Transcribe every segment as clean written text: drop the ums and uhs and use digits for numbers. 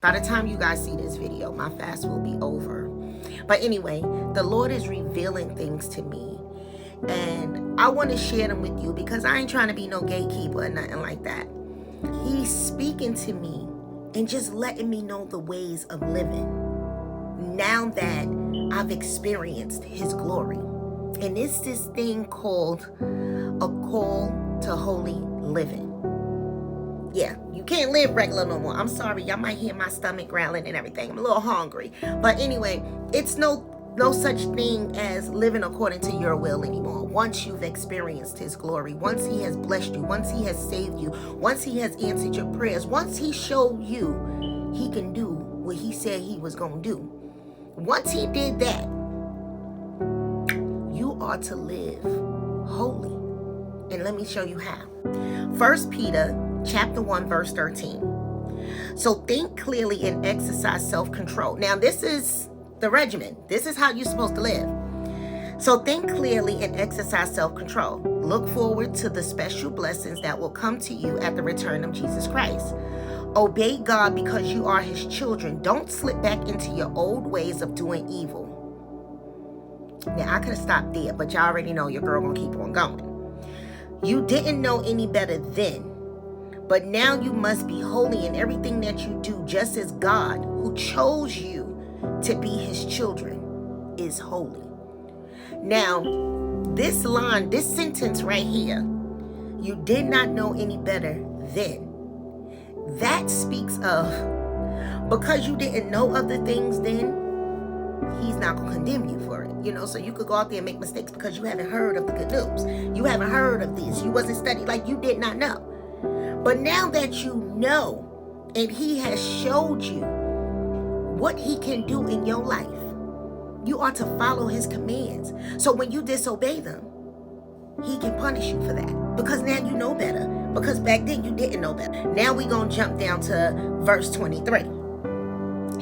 By the time you guys see this video, my fast will be over. But anyway, the Lord is revealing things to me. And I want to share them with you because I ain't trying to be no gatekeeper or nothing like that. He's speaking to me and just letting me know the ways of living now that I've experienced his glory. And it's this thing called a call to holy living. Yeah, you can't live regular no more. I'm sorry, y'all might hear my stomach growling and everything. I'm a little hungry. But anyway, it's no such thing as living according to your will anymore. Once you've experienced his glory, once he has blessed you, once he has saved you, once he has answered your prayers, once he showed you he can do what he said he was going to do. Once he did that, you are to live holy. And let me show you how. 1 Peter chapter 1, verse 13. So think clearly and exercise self-control. Now, this is the regimen. This is how you're supposed to live. So think clearly and exercise self-control. Look forward to the special blessings that will come to you at the return of Jesus Christ. Obey God because you are his children. Don't slip back into your old ways of doing evil. Now, I could have stopped there, but y'all already know your girl gonna keep on going. You didn't know any better then, but now you must be holy in everything that you do, just as God, who chose you to be his children, is holy. Now, this line, this sentence right here, you did not know any better then. That speaks of, because you didn't know other things then, he's not going to condemn you for it. So you could go out there and make mistakes because you haven't heard of the good news. You haven't heard of this. You wasn't studied, like you did not know. But now that you know, and he has showed you what he can do in your life, you are to follow his commands. So when you disobey them, he can punish you for that. Because now you know better. Because back then you didn't know better. Now we're going to jump down to verse 23.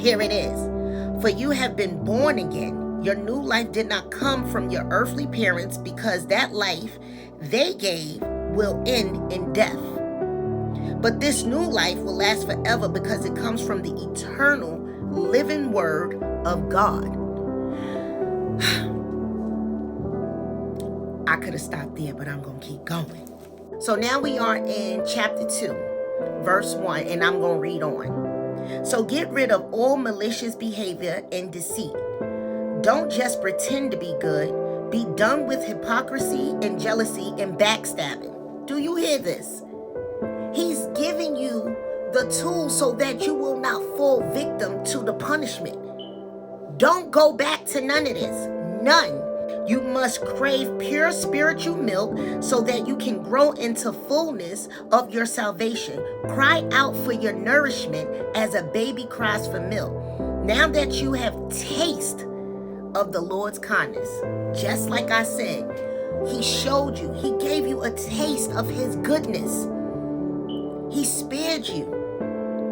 Here it is. For you have been born again. Your new life did not come from your earthly parents, because that life they gave will end in death. But this new life will last forever because it comes from the eternal living word of God. I could have stopped there, but I'm going to keep going. So now we are in chapter 2, verse 1, and I'm going to read on. So get rid of all malicious behavior and deceit. Don't just pretend to be good. Be done with hypocrisy and jealousy and backstabbing. Do you hear this? He's giving you the tools so that you will not fall victim to the punishment. Don't go back to none of this. None. You must crave pure spiritual milk so that you can grow into fullness of your salvation. Cry out for your nourishment as a baby cries for milk. Now that you have taste of the Lord's kindness, just like I said, he showed you, he gave you a taste of his goodness. He spared you.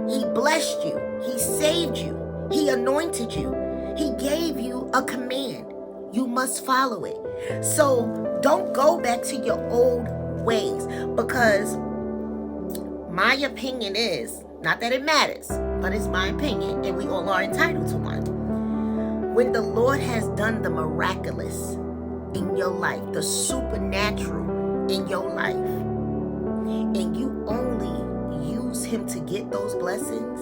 He blessed you. He saved you. He anointed you. He gave you a command. You must follow it. So don't go back to your old ways, because my opinion is, not that it matters, but it's my opinion, and we all are entitled to one. When the Lord has done the miraculous in your life, the supernatural in your life, and you only use him to get those blessings,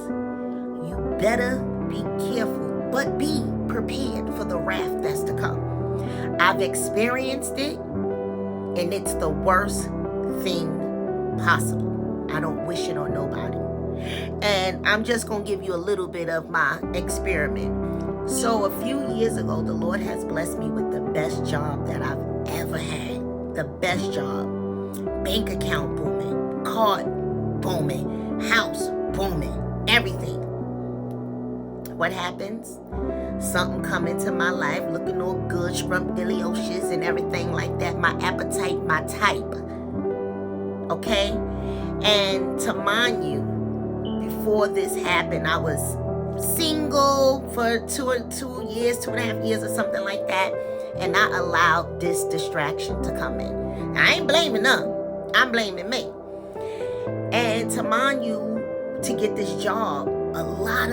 you better be careful, but be prepared for the wrath that's to come. I've experienced it, and it's the worst thing possible. I don't wish it on nobody. And I'm just going to give you a little bit of my experiment. So a few years ago, the Lord has blessed me with the best job that I've ever had. The best job. Bank account booming. Card booming. House booming. Everything. What happens? Something come into my life looking all good, scrumptious and everything like that. My appetite, my type. Okay? And to mind you, before this happened, I was single for 2.5 years or something like that, and I allowed this distraction to come in. Now, I ain't blaming them, I'm blaming me. And to mind you, to get this job, a lot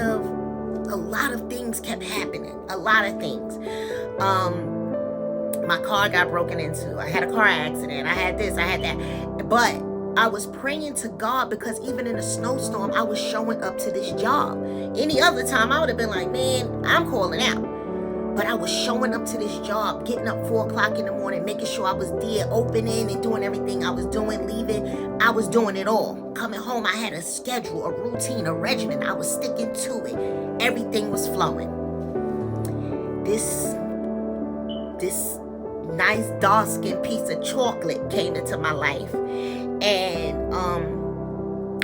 of things kept happening. A lot of things. My car got broken into. I had a car accident. I had this, I had that. But I was praying to God because even in a snowstorm, I was showing up to this job. Any other time, I would have been like, man, I'm calling out. But I was showing up to this job, getting up 4 o'clock in the morning, making sure I was there, opening and doing everything I was doing, leaving. I was doing it all. Coming home, I had a schedule, a routine, a regimen. I was sticking to it. Everything was flowing. This nice dark-skinned piece of chocolate came into my life. And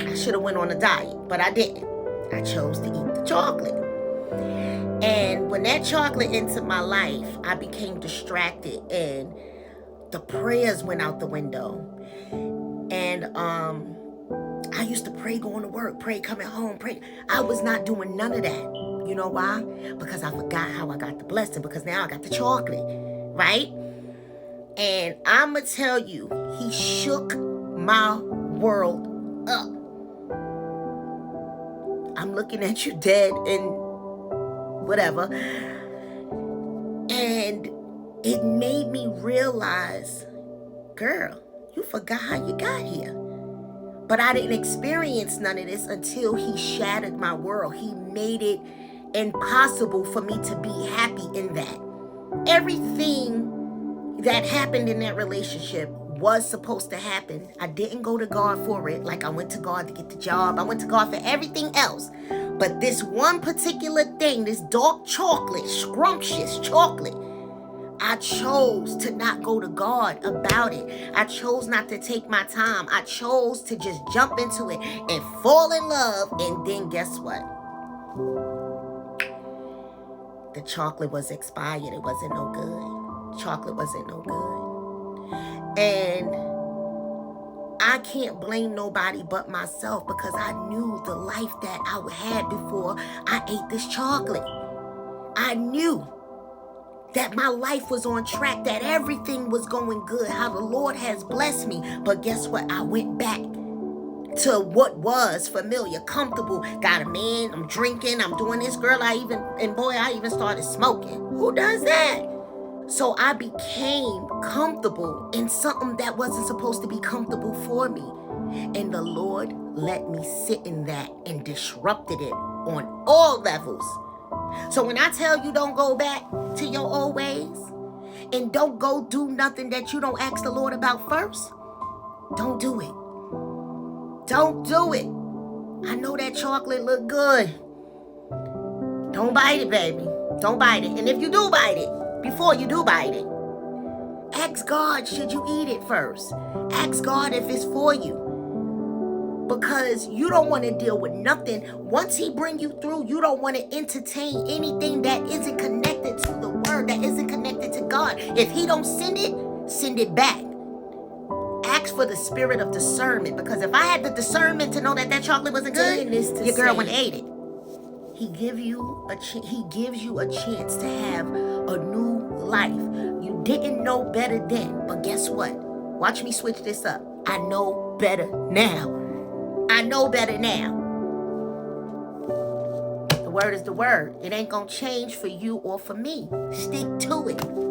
I should have went on a diet, but I didn't. I chose to eat the chocolate. And when that chocolate entered my life, I became distracted and the prayers went out the window. And I used to pray going to work, pray coming home, pray. I was not doing none of that. You know why? Because I forgot how I got the blessing, because now I got the chocolate, right? And I'ma tell you, he shook my world up. I'm looking at you dead and whatever. And it made me realize, girl, you forgot how you got here. But I didn't experience none of this until he shattered my world. He made it impossible for me to be happy in that. Everything that happened in that relationship was supposed to happen. I didn't go to God for it. Like I went to God to get the job. I went to God for everything else. But this one particular thing, this dark chocolate, scrumptious chocolate, I chose to not go to God about it. I chose not to take my time. I chose to just jump into it and fall in love. And then guess what? The chocolate was expired. It wasn't no good. Chocolate wasn't no good. And I can't blame nobody but myself, because I knew the life that I had before I ate this chocolate. I knew that my life was on track, that everything was going good, how the Lord has blessed me. But guess what? I went back to what was familiar, comfortable. Got a man, I'm drinking, I'm doing this. Girl, I even started smoking. Who does that? So I became comfortable in something that wasn't supposed to be comfortable for me. And the Lord let me sit in that and disrupted it on all levels. So when I tell you don't go back to your old ways and don't go do nothing that you don't ask the Lord about first, don't do it. Don't do it. I know that chocolate look good. Don't bite it, baby. Don't bite it. And if you do bite it, before you do bite it, ask God, should you eat it first? Ask God if it's for you. Because you don't want to deal with nothing. Once he bring you through, you don't want to entertain anything that isn't connected to the word, that isn't connected to God. If he don't send it back. Ask for the spirit of discernment. Because if I had the discernment to know that that chocolate wasn't good, your girl would have ate it. He gives you a chance to have a new life. You didn't know better then, but guess what? Watch me switch this up. I know better now. I know better now. The word is the word. It ain't gonna change for you or for me. Stick to it.